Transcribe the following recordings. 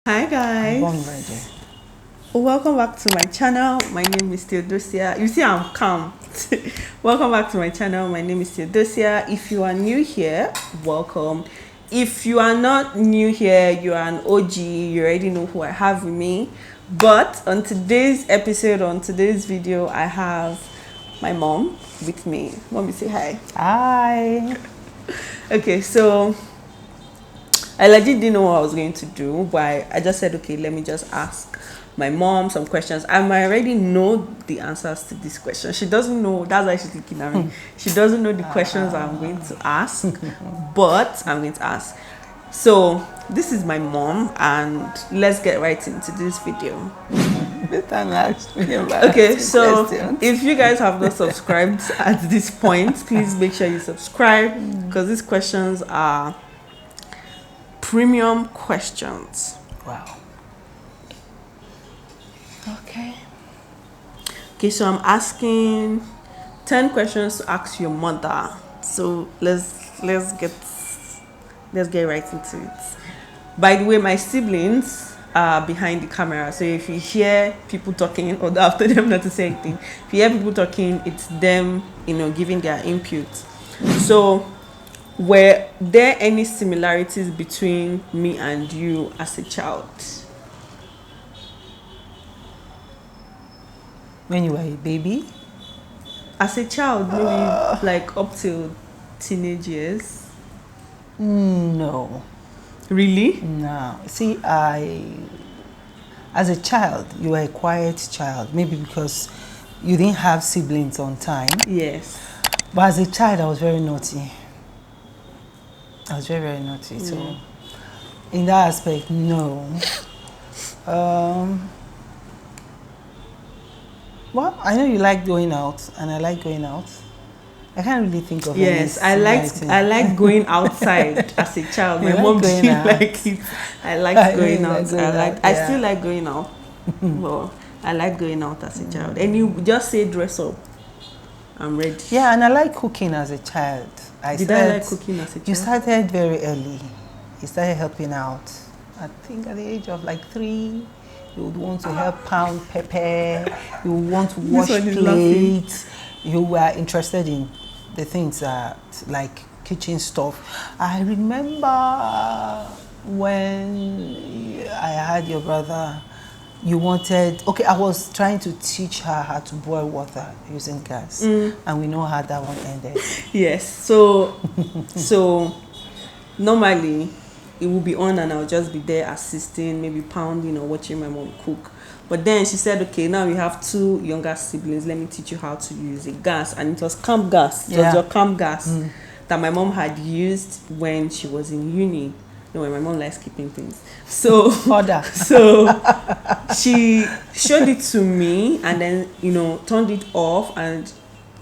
Hi guys, Born ready. welcome back to my channel. My name is Theodosia. You see I'm calm. Welcome back to my channel. My name is Theodosia. If you are new here, welcome. If you are not new here, you are an OG, you already know who I have with me. But on today's episode, on today's video, I have my mom with me. Mommy, say hi. Hi. Okay, so I legit didn't know what I was going to do, but I just said, okay, let me just ask my mom some questions. I might already know the answers to these questions. She doesn't know, that's why she's looking at me. She doesn't know the questions I'm going to ask, but I'm going to ask. So this is my mom, and let's get right into this video. Okay, so if you guys have not subscribed at this point, please make sure you subscribe, because these questions are premium questions. Wow. Okay. Okay, so I'm asking 10 questions to ask your mother. So let's get right into it. By the way, my siblings are behind the camera, so if you hear people talking, or after them not to say anything, if you hear people talking, it's them, giving their input. So were there any similarities between me and you as a child? When you were a baby? As a child, maybe like up till teenage years? No. Really? No. See, as a child, you were a quiet child. Maybe because you didn't have siblings on time. Yes. But as a child, I was very naughty. I was very, very naughty. So, in that aspect, no. Well, I know you like going out, and I like going out. I can't really think of yes, any I like going outside as a child. My mom didn't like it. I liked going out. I still like going out. Well, I like going out as a child. And you just say dress up. I'm ready. Yeah, and I like cooking as a child. I like cooking as a child? You started very early. You started helping out. I think at the age of like 3, you would want to help pound pepper. You would want to wash plates. You were interested in the things that like kitchen stuff. I remember when I had your brother, you wanted, okay, I was trying to teach her how to boil water using gas, and we know how that one ended. Yes, so normally it will be on and I'll just be there assisting, maybe pounding or watching my mom cook. But then she said, okay, now you have 2 younger siblings, let me teach you how to use a gas. And it was camp gas. It was your camp gas that my mom had used when she was in uni. No, my mom likes keeping things. So she showed it to me and then, turned it off and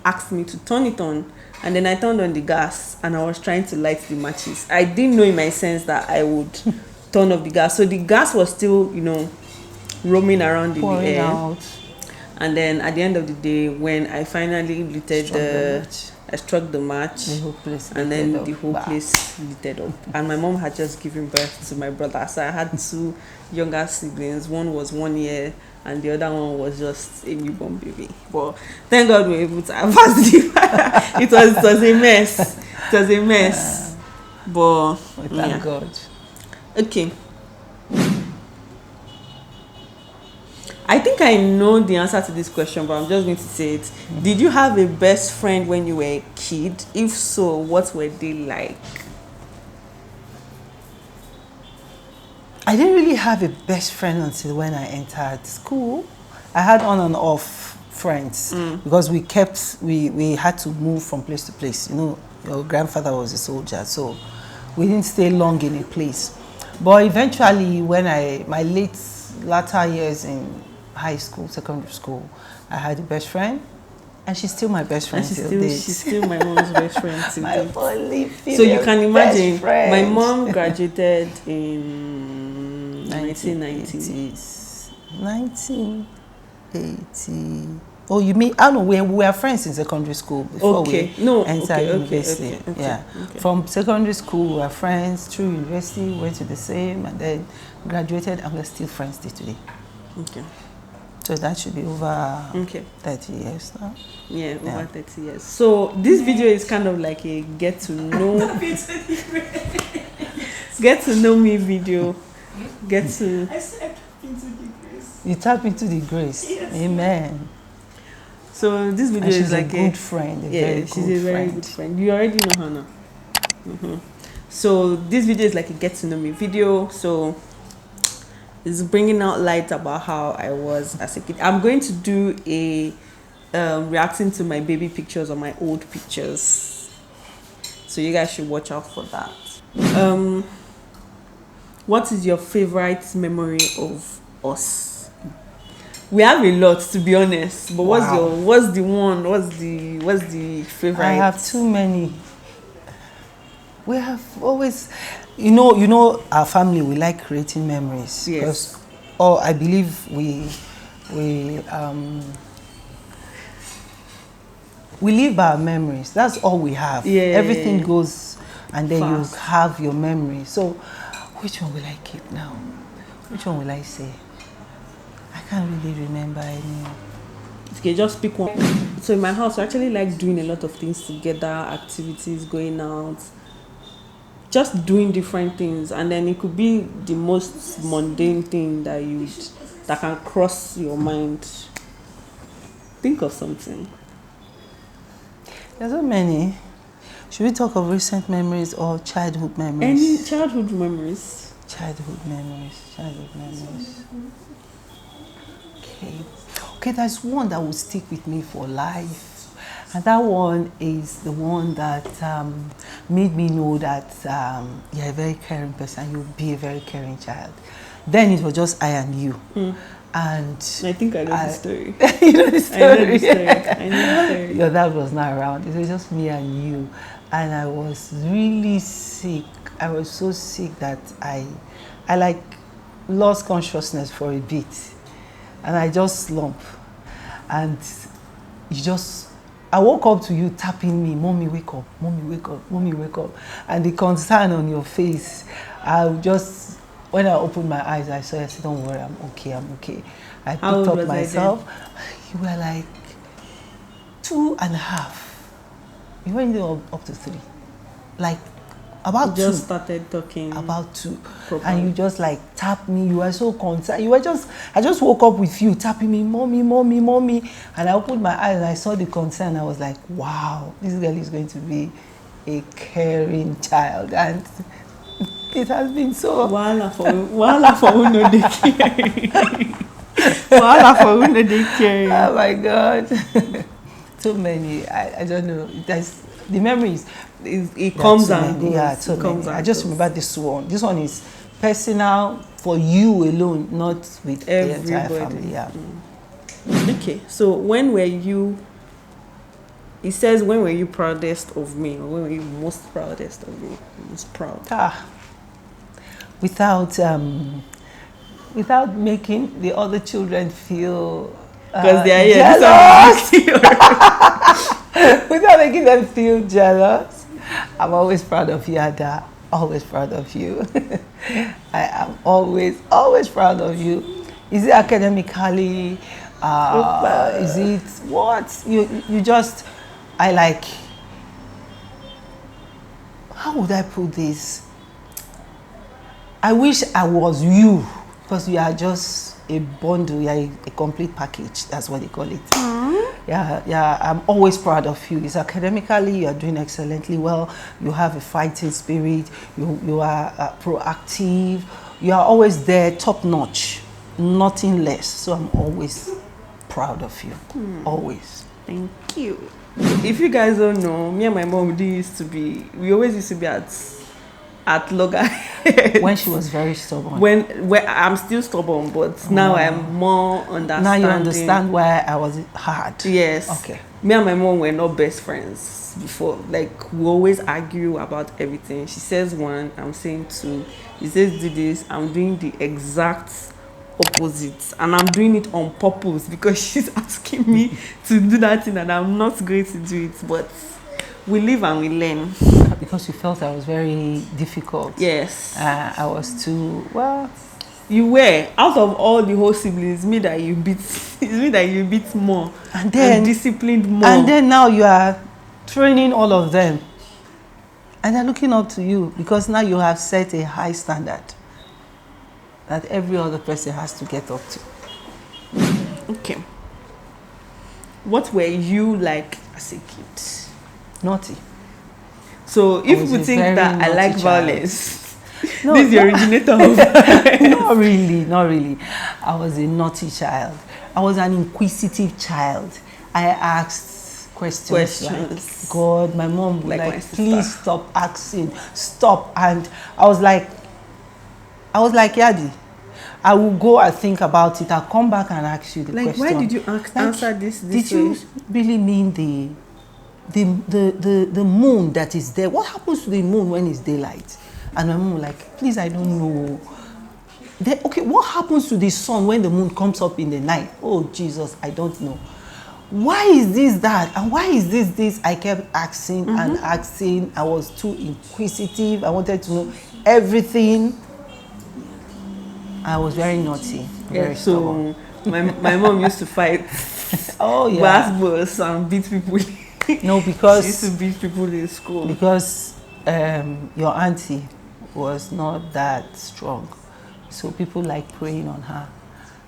asked me to turn it on. And then I turned on the gas and I was trying to light the matches. I didn't know in my sense that I would turn off the gas. So the gas was still, roaming around in the air. Out. And then at the end of the day, when I finally I struck the match, and then the whole place lit up. And my mom had just given birth to my brother. So I had 2 younger siblings. One was 1 year and the other one was just a newborn baby. But thank God we were able to avert the it was a mess. It was a mess. But thank God. Okay. I think I know the answer to this question, but I'm just going to say it. Did you have a best friend when you were a kid? If so, what were they like? I didn't really have a best friend until when I entered school. I had on and off friends because we had to move from place to place. Your grandfather was a soldier, so we didn't stay long in a place. But eventually, when my latter years in high school, secondary school, I had a best friend, and she's still my best friend till date. She's still my mom's best friend till date. So you can imagine, my mom graduated in 1990. 1980. Oh, you mean? I don't know. We were friends in secondary school before we entered university. Yeah, from secondary school we were friends. Through university, went to the same, and then graduated, and we're still friends till today. Okay. So that should be over 30 years now. Yeah, over 30 years. So this video is kind of like a get to know me video. Get to. I said into the grace. You tap into the grace. Yes. Amen. So this video is like a good friend. She's a very good friend. You already know her now. So this video is like a get to know me video. So it's bringing out light about how I was as a kid. I'm going to do a reacting to my baby pictures or my old pictures. So you guys should watch out for that. What is your favorite memory of us? We have a lot, to be honest. But what's the favorite? I have too many. We have always, you know, our family, we like creating memories. Yes. Because, I believe we live by our memories. That's all we have. Yeah. Everything goes, and then fast. You have your memory. So, which one will I keep now? Which one will I say? I can't really remember any. Okay, just pick one. So in my house, we actually like doing a lot of things together, activities, going out, just doing different things, and then it could be the most mundane thing that can cross your mind. Think of something. There's so many. Should we talk of recent memories or childhood memories? Any childhood memories? Childhood memories. Okay, there's one that will stick with me for life. And that one is the one that made me know that you're a very caring person, you'll be a very caring child. Then it was just I and you. And I think I know the story. You know the story? I know the story. Your dad was not around. It was just me and you. And I was really sick. I was so sick that I like lost consciousness for a bit. And I just slumped. And I woke up to you tapping me, "Mommy, wake up, Mommy, wake up, Mommy, wake up." And the concern on your face, when I opened my eyes, I said, "Don't worry, I'm okay. I picked up myself." You were like 2.5. You weren't even up to 3. Like about 2. Just started talking. About 2. Properly. And you just like tapped me. You were so concerned. I just woke up with you tapping me, "Mommy, Mommy, Mommy." And I opened my eyes and I saw the concern. I was like, wow, this girl is going to be a caring child. And it has been so. Wala for uno de caring. Wala for uno de caring. Oh my God. Too many. I don't know. The memories. It comes and goes. Yeah, so many. I just remember this one. This one is personal for you alone, not with everybody. The entire family. Yeah. Okay, so when were you? It says, when were you proudest of me, or when were you most proudest of me? Most proud. Without making the other children feel because they are jealous. Without making them feel jealous. I'm always proud of you, Ada. Always proud of you. I am always proud of you. Is it academically? Is it what? You just, I like, how would I put this? I wish I was you, because you are just a bundle, you are a complete package. That's what they call it. Yeah, I'm always proud of you. It's academically, you are doing excellently well. You have a fighting spirit. You are proactive. You are always there, top notch, nothing less. So I'm always proud of you. Always. Thank you. If you guys don't know, me and my mom we always used to be at loggerheads. When she was very stubborn. When I'm still stubborn, but now I'm more understanding. Now you understand why I was hard. Yes. Okay. Me and my mom were not best friends before. Like, we always argue about everything. She says 1, I'm saying 2. She says do this, I'm doing the exact opposite, and I'm doing it on purpose because she's asking me to do that thing and I'm not going to do it. But we live and we learn. Because you felt I was very difficult. Yes. I was too, well. You were. Out of all the whole siblings, me that you beat, it's me that you beat more. And then disciplined more. And then now you are training all of them. And they're looking up to you because now you have set a high standard that every other person has to get up to. Okay. What were you like as a kid? Naughty. So if people think that I like child. Violence, No, this is the originator of not really, not really. I was a naughty child. I was an inquisitive child. I asked questions. Like, God, my mom would like please stop asking, stop. And I was like, Yadi, I will go and think about it. I'll come back and ask you the question. Why did you answer this Did you really mean the moon that is there? What happens to the moon when it's daylight? And my mom was like, please, I don't know. Okay, what happens to the sun when the moon comes up in the night? Oh, Jesus, I don't know. Why is this that? And why is this? I kept asking and asking. I was too inquisitive. I wanted to know everything. I was very naughty. Very so my mom used to fight glass balls and beat people. No, because she used to beat people in school. Because your auntie was not that strong. So people like preying on her.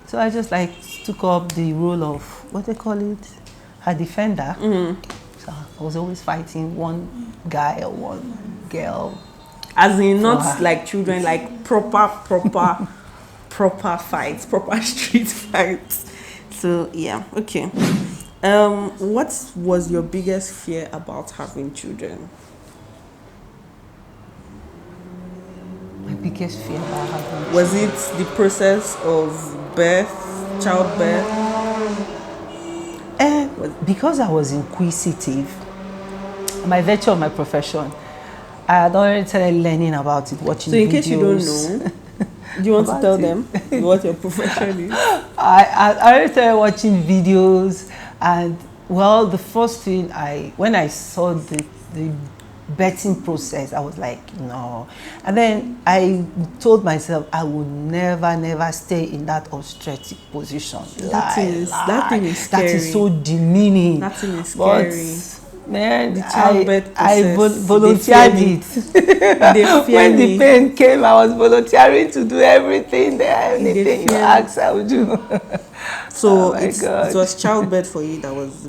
So I just like took up the role of, what they call it, her defender. So I was always fighting one guy or one girl. As in not like children, like proper fights, proper street fights. So yeah, okay. What was your biggest fear about having children? My biggest fear about having was it the process of childbirth? Because I was inquisitive, by virtue of my profession, I had already started learning about it, watching videos. So in case you don't know, do you want to tell them what your profession is? I already started watching videos, and well, the first thing when I saw the birthing process, I was like, no. And then I told myself I would never stay in that obstetric position. That thing is scary. That is so demeaning. That thing is scary. But, man, the childbirth process, I volunteered it. When the pain came, I was volunteering to do everything there. Anything you ask, I would do. So it was childbirth for you that was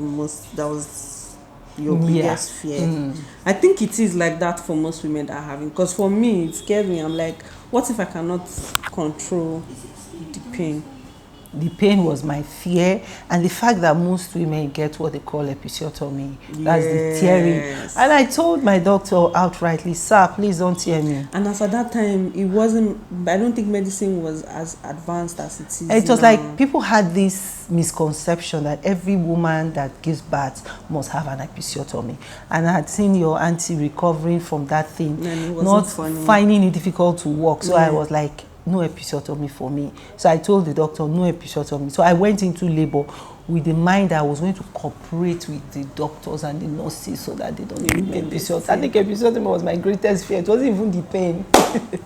your biggest fear. I think it is like that for most women that are having, because for me it scares me. I'm like, what if I cannot control the pain? The pain was my fear, and the fact that most women get what they call episiotomy. That's the tearing. And I told my doctor outrightly, sir, please don't tear me. And as at that time, it wasn't, I don't think medicine was as advanced as it is. It was like people had this misconception that every woman that gives birth must have an episiotomy. And I had seen your auntie recovering from that thing, not finding it difficult to walk. So I was like, no episiotomy for me. So I told the doctor, no episiotomy. So I went into labor with the mind that I was going to cooperate with the doctors and the nurses so that they don't give me episiotomy. I think episiotomy was my greatest fear. It wasn't even the pain.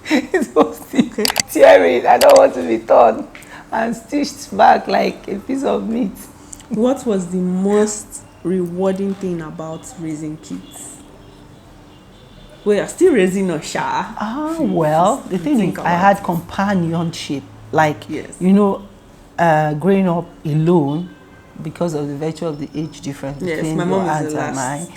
It was the tearing. I don't want to be torn and stitched back like a piece of meat. What was the most rewarding thing about raising kids? We are still raising a Sha. Well, the thing is, I had companionship. Like, you know, growing up alone because of the virtue of the age difference between your aunt and mine.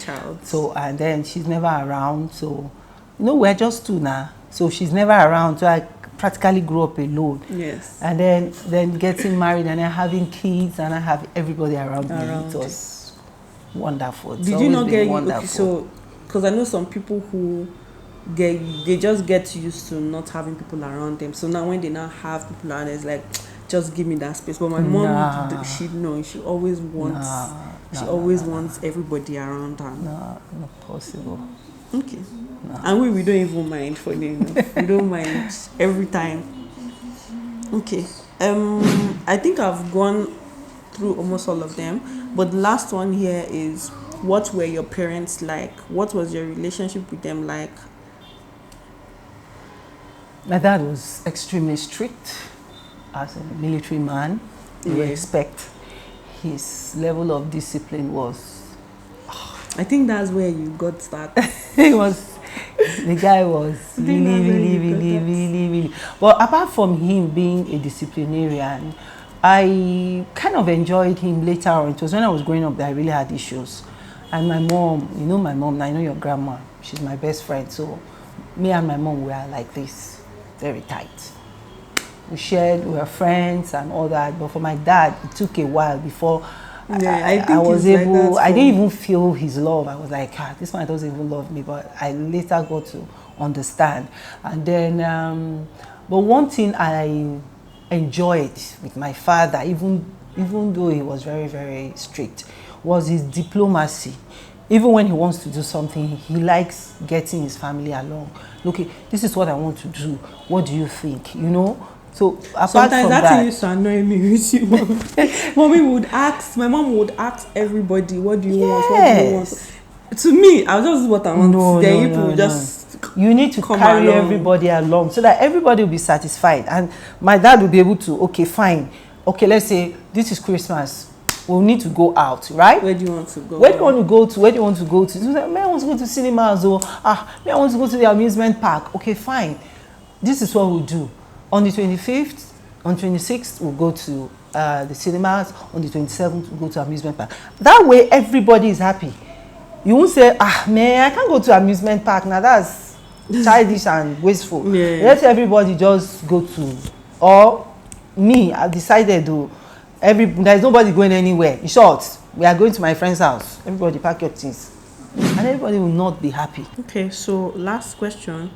So, and then she's never around. So, you know, we're just two now. So she's never around. So I practically grew up alone. Yes. And then getting married and then having kids and I have everybody around me. It was wonderful. Did you not get wonderful? So, because I know some people who they just get used to not having people around them. So now when they now have people around, it's like, just give me that space. But my mom, she always wants everybody around her. No, not possible. Okay. No. And we don't even mind, funny enough. We don't mind every time. Okay. I think I've gone through almost all of them, but the last one here is, what were your parents like? What was your relationship with them like? My dad was extremely strict as a military man. You Yeah. expect his level of discipline was. I think that's where you got that. The guy was think that's where you got that. really. But apart from him being a disciplinarian, I kind of enjoyed him later on. It was when I was growing up that I really had issues. And my mom, you know my mom, I know your grandma, she's my best friend. So me and my mom were like this, very tight. We were friends and all that. But for my dad, it took a while before I was able, I didn't even feel his love. I was like, this man doesn't even love me. But I later got to understand. And then, but one thing I enjoyed with my father, even though he was very, very strict, was his diplomacy. Even when he wants to do something, he likes getting his family along. Okay, this is what I want to do. What do you think? You know? So apart Sometimes from that thing used to annoy me with you. My mom would ask everybody, what do you want? What do you want? To me, I'll just do what I want. People just you need to carry everybody along so that everybody will be satisfied. And my dad will be able to, okay, fine. Okay, let's say this is Christmas. We'll need to go out, right? Where do you want to go? Where do you want to go to? Where do you want to go to? So like, I want to go to cinemas or I want to go to the amusement park. Okay, fine. This is what we'll do. On the 25th, on 26th, we'll go to the cinemas. On the 27th, we'll go to amusement park. That way, everybody is happy. You won't say, man, I can't go to amusement park. Now, that's childish and wasteful. Yeah. Let everybody just go to. Or me, I've decided there's nobody going anywhere. In short, we are going to my friend's house. Everybody pack your things. And everybody will not be happy. Okay, so last question.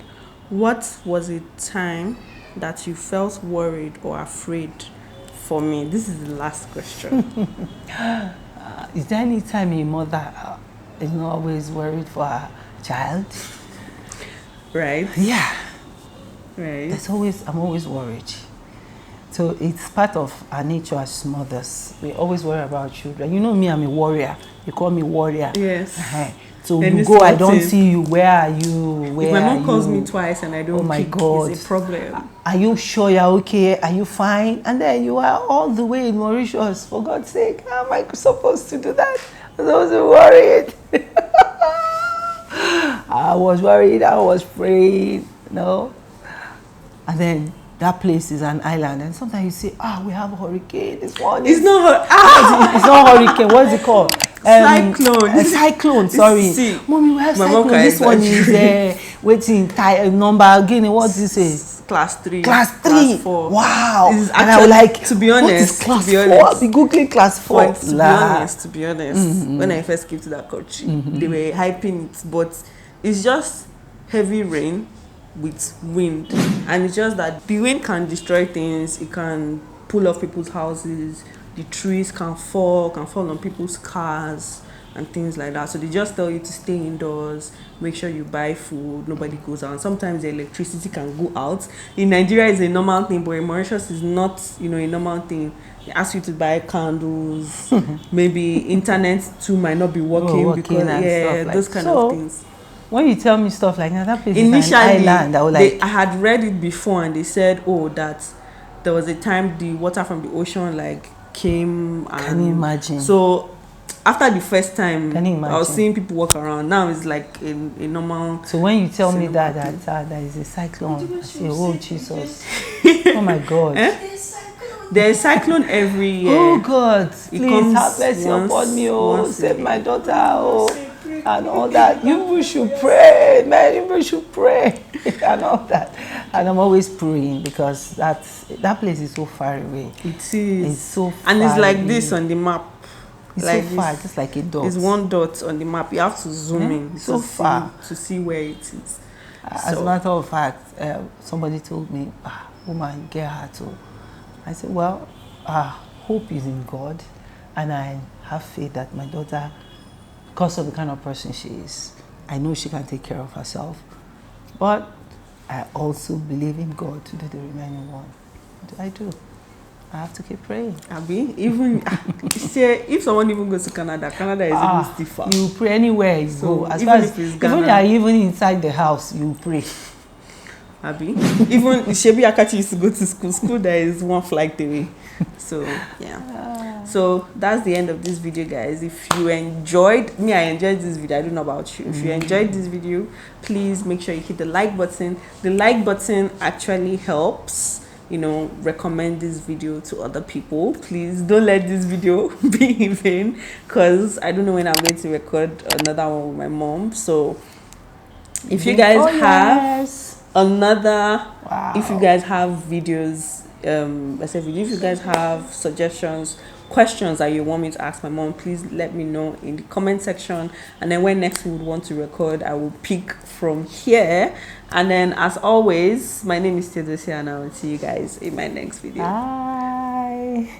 What was a time that you felt worried or afraid? For me, this is the last question. Is there any time a mother is not always worried for her child? Right? Yeah. Right. I'm always worried. So it's part of our nature as mothers. We always worry about children. You know me, I'm a warrior. You call me warrior. Yes. So you go, I don't see you. Where are you? If my mom calls me twice and I don't pick, it's a problem. Are you sure you're okay? Are you fine? And then you are all the way in Mauritius. For God's sake, how am I supposed to do that? I was worried. I was worried. I was afraid. And then that place is an island, and sometimes you say, we have a hurricane this morning. It's not it's not hurricane. What is it called? Cyclone. A cyclone, sorry. Mommy, we have cyclone. This one is waiting, number again. What do you say? Class 3. Class 3. Class 4. Wow. Actually, and I was like, to be honest, what is class 4? I'll be googling class 4. To be honest, when I first came to that country, they were hyping it, but it's just heavy rain with wind, and it's just that the wind can destroy things. It can pull off people's houses. The trees can fall on people's cars and things like that. So they just tell you to stay indoors, make sure you buy food, nobody goes out. Sometimes the electricity can go out. In Nigeria it's a normal thing, but in Mauritius is not, a normal thing. They ask you to buy candles, maybe internet too might not be working because those kind of things. When you tell me stuff like that place is an island, I had read it before and they said, that there was a time the water from the ocean came. And can you imagine? So after the first time, can you imagine? I was seeing people walk around. Now it's like a normal. So when you tell me that there is a cyclone, I say, oh Jesus, oh my God. There's a cyclone every year. Oh God, please have mercy upon me, save my daughter, and all that. You should pray, man. You should pray, and all that. And I'm always praying because that place is so far away. It is. It's so far and it's like away. This on the map. It's like so far, just like a dot. It's one dot on the map. You have to zoom in so far to see where it is. As a matter of fact, somebody told me, woman, get her too. I said, well, hope is in God, and I have faith that my daughter, because of the kind of person she is, I know she can take care of herself. But I also believe in God to do the remaining one. I do. I have to keep praying. Abi, even if someone even goes to Canada is even stiffer. You pray anywhere you So go. As even far as if it's even Ghana, you are even inside the house, you pray. Abi, even Shebi Akachi used to go to school there is one flight away. So yeah. So that's the end of this video, guys. If you enjoyed I enjoyed this video. I don't know about you. If you enjoyed this video, please make sure you hit the like button. The like button actually helps, recommend this video to other people. Please don't let this video be in vain, because I don't know when I'm going to record another one with my mom. So if you guys have another, if you guys have videos, if you guys have suggestions, questions that you want me to ask my mom, please let me know in the comment section, and then when next we would want to record, I will pick from here. And then as always, my name is Theodosia, and I will see you guys in my next video. Bye.